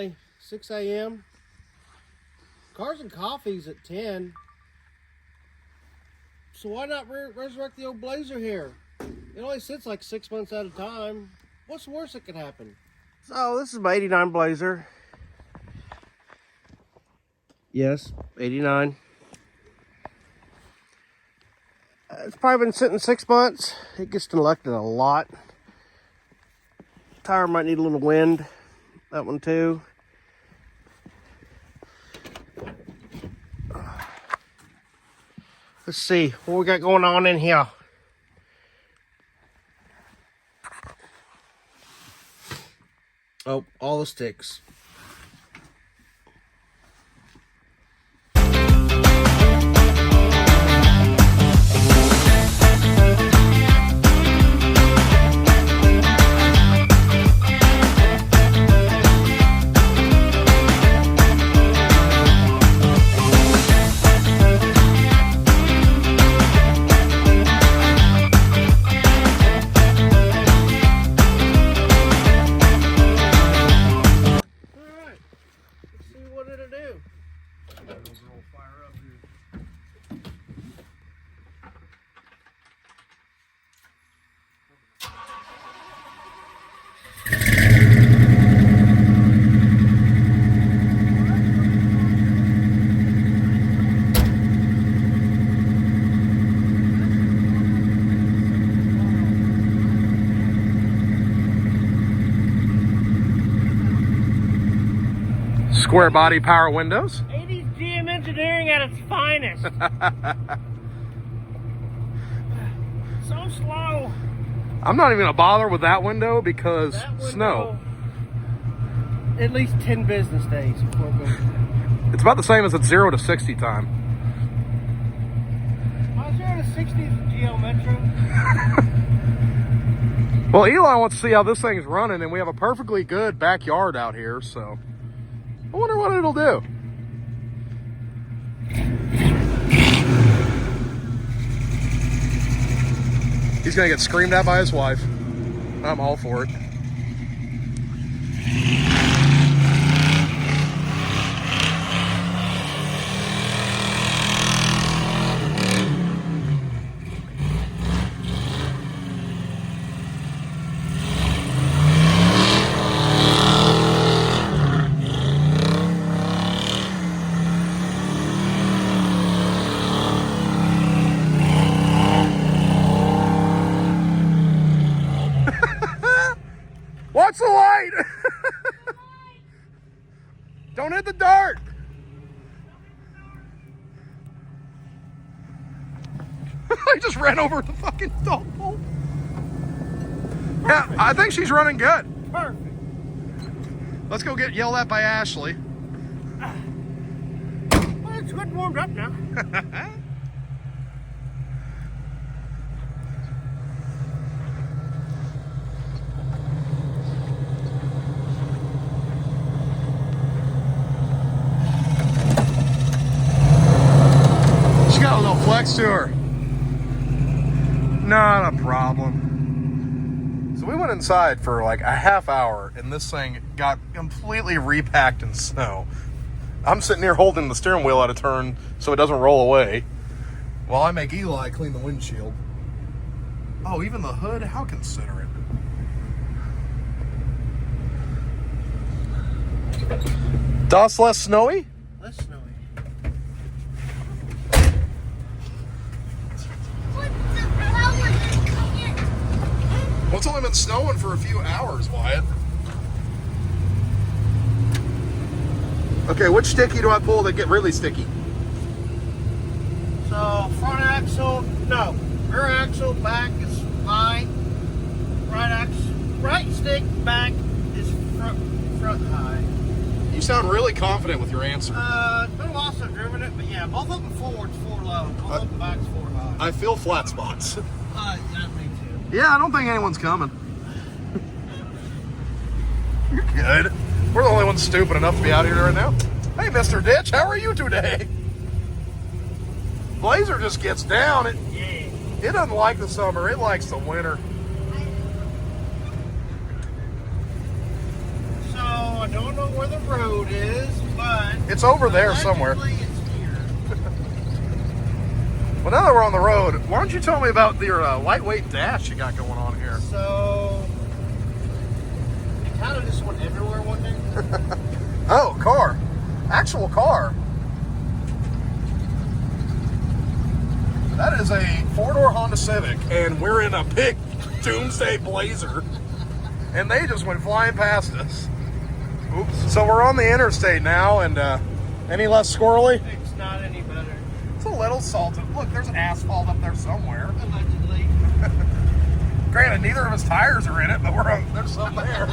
only 6 a.m. Cars and Coffee's at 10. So why not resurrect the old Blazer here? It only sits like 6 months at a time. What's the worst that could happen? So this is my 89 Blazer. Yes, 89. It's probably been sitting 6 months. It gets neglected a lot. Tire might need a little wind. That one too. Let's see what we got going on in here. Oh, all the sticks. Square body power windows. 80s GM engineering at its finest. So slow. I'm not even gonna bother with that window because That window, snow. At least 10 business days before it goes. It's about the same as it's 0 to 60 time. My 0 to 60 is a GL Metro. Well, Eli wants to see how this thing's running, and we have a perfectly good backyard out here, so I wonder what it'll do. He's gonna get screamed at by his wife. I'm all for it. Watch the light! Don't hit the dart! I just ran over the fucking dog pole. Yeah, I think she's running good. Perfect. Let's go get yelled at by Ashley. Well, it's good and warmed up now. Got a little flex to her. Not a problem. So we went inside for like a half hour and this thing got completely repacked in snow. I'm sitting here holding the steering wheel out of turn so it doesn't roll away while I make Eli clean the windshield. Oh, even the hood? How considerate. Dust less snowy? Less snowy. Well, it's only been snowing for a few hours, Wyatt. Okay, which sticky do I pull that get really sticky? So front axle, no. Rear axle, back is high. Right stick, back is front high. You sound really confident with your answer. It's been a while since I've driven it, but yeah, both of them forward's 4 low, both of them back's 4 high. I feel flat spots. Yeah, me too. Yeah, I don't think anyone's coming. You're good. We're the only ones stupid enough to be out here right now. Hey, Mr. Ditch, how are you today? Blazer just gets down. It doesn't like the summer. It likes the winter. So I don't know where the road is, but It's over there somewhere. allegedly it's here. Well, now that we're on the road, why don't you tell me about your lightweight dash you got going on here? So, it kind of just went everywhere one day. Oh, car. Actual car. That is a 4-door Honda Civic, and we're in a big Doomsday Blazer. And they just went flying past us. Oops. So we're on the interstate now, and any less squirrely? It's not any better. It's a little salted. Look, there's asphalt up there somewhere. Allegedly. Granted, neither of his tires are in it, but there's some there.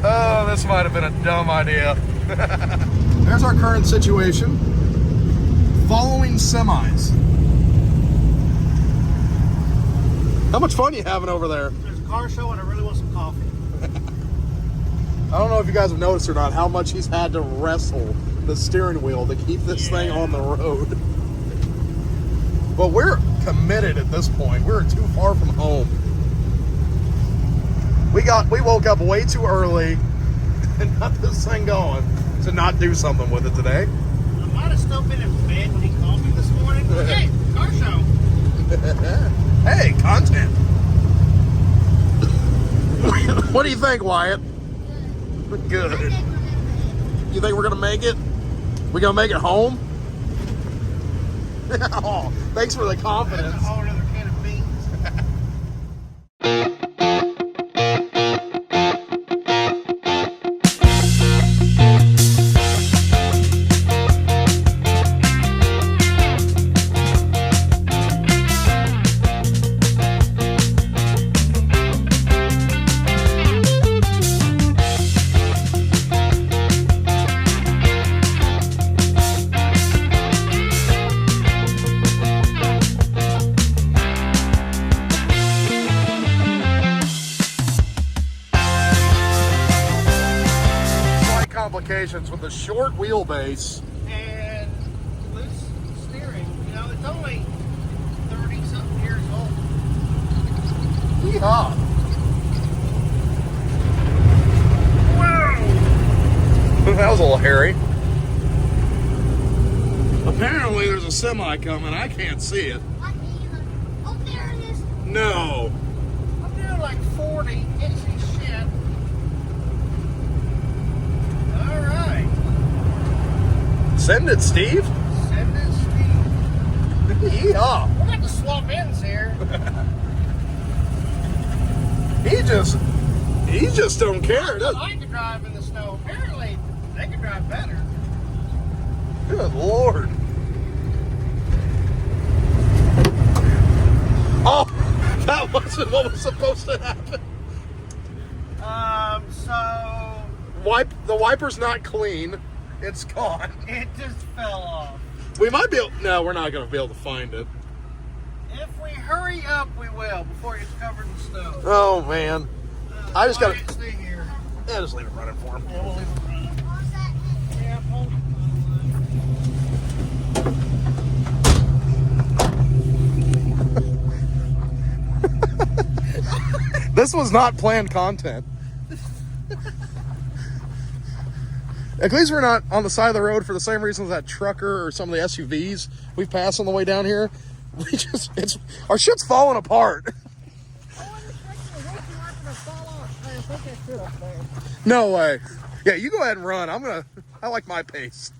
Oh, this might have been a dumb idea. There's our current situation. Following semis. How much fun are you having over there? There's a car show and I really want some coffee. I don't know if you guys have noticed or not how much he's had to wrestle the steering wheel to keep this thing on the road. But we're committed at this point. We're too far from home. We woke up way too early and got this thing going to not do something with it today. I might have still been in bed when he called me this morning. Hey, car show. Hey, content. What do you think, Wyatt? Good. You think we're gonna make it? We gonna make it home? Oh, thanks for the confidence. That's a whole other can of beans. Complications with the short wheelbase And loose steering. You know, it's only 30-something years old. Yeehaw. Wow! That was a little hairy. Apparently there's a semi coming. I can't see it. Oh, there it is. No. I'm doing like 40. It's shit. All right. Send it, Steve. Send it, Steve. Yeehaw. We're going to swap ends here. He just don't care. I like to drive in the snow. Apparently, they can drive better. Good Lord. Oh, that wasn't what was supposed to happen. So The wiper's not clean. It's gone. it just fell off. We might be able, no, we're not going to be able to find it. If we hurry up, we will before it's covered in snow. Oh, man. I just got to, Stay here. yeah, just leave it running for him. Yeah, we'll leave it running. What's that? Yeah, hold on. This was not planned content. At least we're not on the side of the road for the same reasons that trucker or some of the SUVs we've passed on the way down here. Our shit's falling apart. No way. Yeah, you go ahead and run. I like my pace.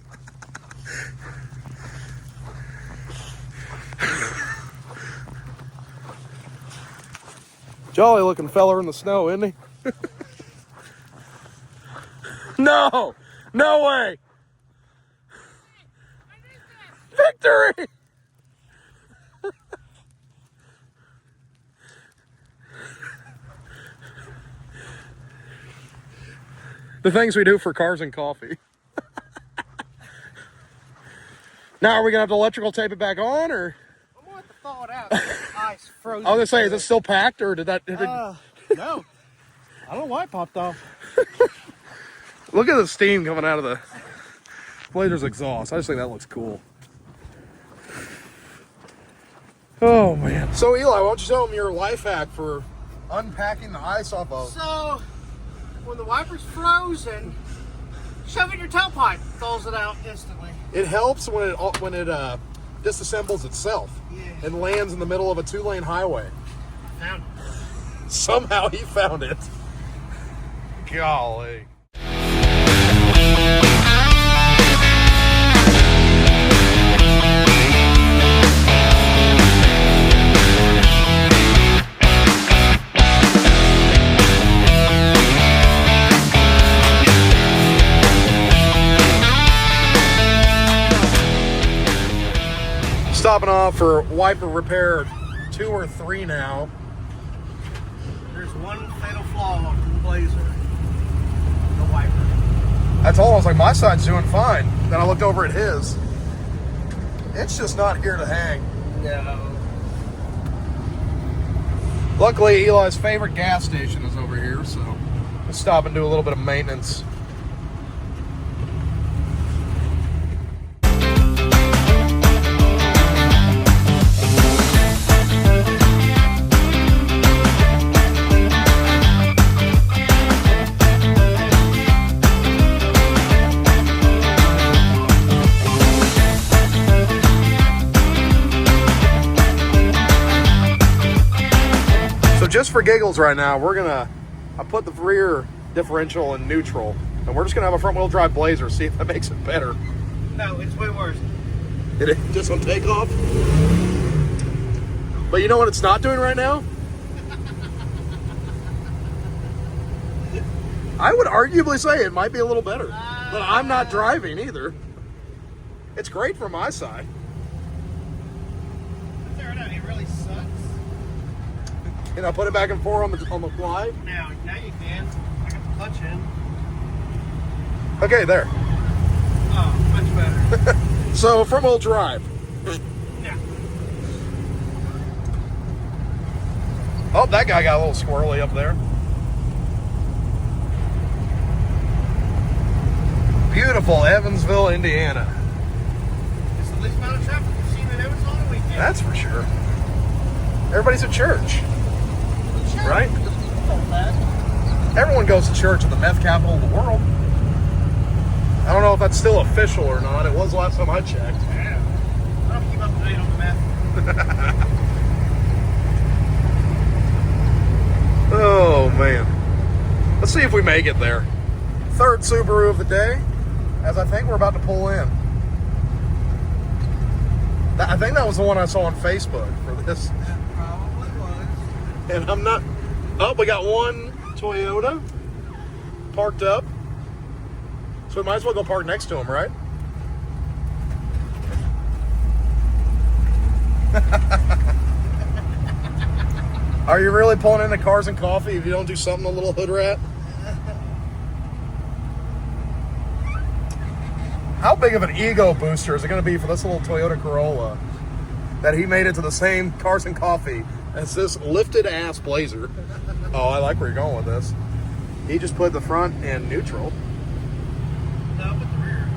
Jolly looking fella in the snow, isn't he? No! No way! Victory! The things we do for cars and coffee. Now, are we gonna have to electrical tape it back on, or? I'm going to have to thaw it out. Ice frozen. I was gonna say, is it still packed, or did that? No. I don't know why it popped off. Look at the steam coming out of the Blazer's exhaust. I just think that looks cool. Oh man. So Eli, why don't you tell them your life hack for unpacking the ice off of? So, when the wiper's frozen, shove it in your tailpipe, thaws it out instantly. It helps when it disassembles itself and lands in the middle of a 2-lane highway. Found it. Somehow he found it. Golly. Stopping off for wiper repair 2 or 3 now. There's one fatal flaw in the Blazer. The wiper. I told him, I was like, my side's doing fine. Then I looked over at his. It's just not here to hang. No. Luckily, Eli's favorite gas station is over here, so we'll stop and do a little bit of maintenance. Just for giggles right now, I put the rear differential in neutral, and we're just gonna have a front wheel drive Blazer, see if that makes it better. No, it's way worse. It just on takeoff. But you know what it's not doing right now? I would arguably say it might be a little better, but I'm not driving either. It's great for my side. It really sucks. Can I put it back and forth on the fly? Now you can. I got the clutch in. Okay, there. Oh, much better. So front wheel drive. Yeah. Oh, that guy got a little squirrely up there. Beautiful Evansville, Indiana. It's the least amount of traffic we've seen in Evansville on a weekend. That's for sure. Everybody's at church. Right? Everyone goes to church in the meth capital of the world. I don't know if that's still official or not. It was last time I checked. Yeah. I don't keep up to date on the meth. Oh, man. Let's see if we make it there. Third Subaru of the day, as I think we're about to pull in. I think that was the one I saw on Facebook for this. That probably was. And I'm not... Oh, we got one Toyota parked up. So we might as well go park next to him, right? Are you really pulling into Cars and Coffee if you don't do something, a little hood rat? How big of an ego booster is it going to be for this little Toyota Corolla that he made it to the same Cars and Coffee as this lifted ass Blazer? Oh, I like where you're going with this. He just put the front in neutral. No, put the rear.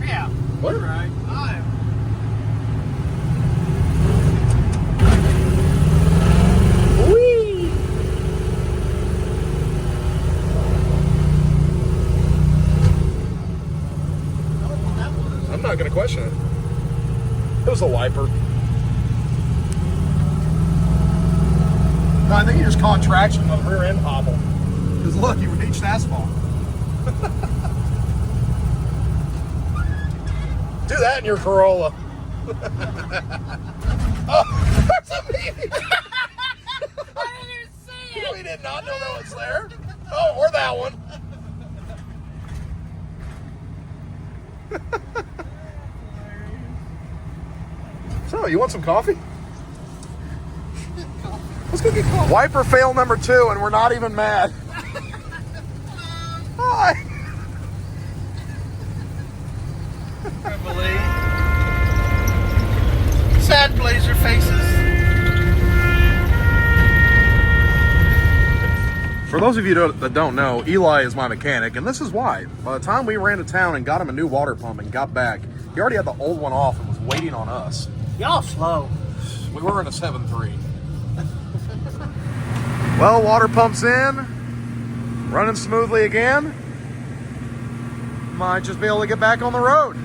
Yeah. What? You're right. Whee! I'm not going to question it. It was a wiper. No, I think you just caught traction on the rear end hobble. Because look, you reached asphalt. Do that in your Corolla. Oh, there's a meeting. I didn't even see it. We did not know that was there. Oh, or that one. So, you want some coffee? Let's go get coffee. Wiper fail number 2, and we're not even mad. Hi. Sad Blazer faces. For those of you that don't know, Eli is my mechanic, and this is why. By the time we ran to town and got him a new water pump and got back, he already had the old one off and was waiting on us. Y'all slow. We were in a 7.3. Well, water pump's in. Running smoothly again. Might just be able to get back on the road.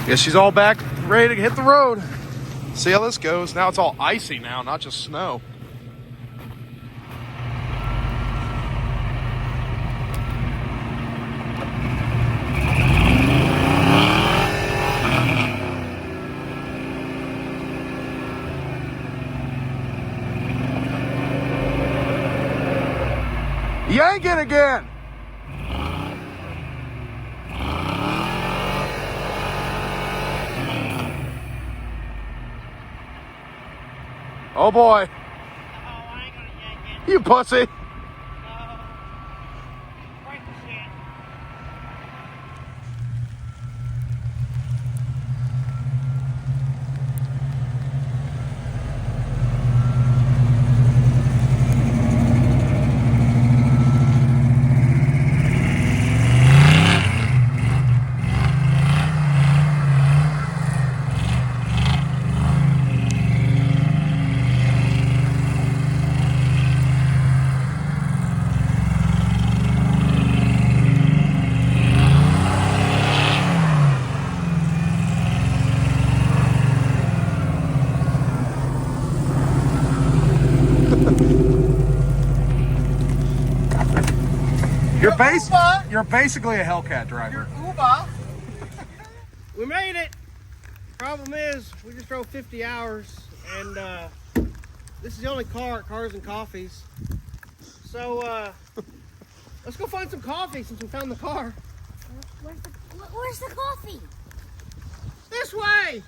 Guess she's all back, ready to hit the road. See how this goes. Now it's all icy now, not just snow. Yank it again. Oh boy. Oh, I ain't gonna yank it. You pussy. No. Break the shit. You're basically a Hellcat driver. Uber. We made it. Problem is, we just drove 50 hours, and this is the only car at Cars and Coffees. So let's go find some coffee since we found the car. Where's the coffee? This way.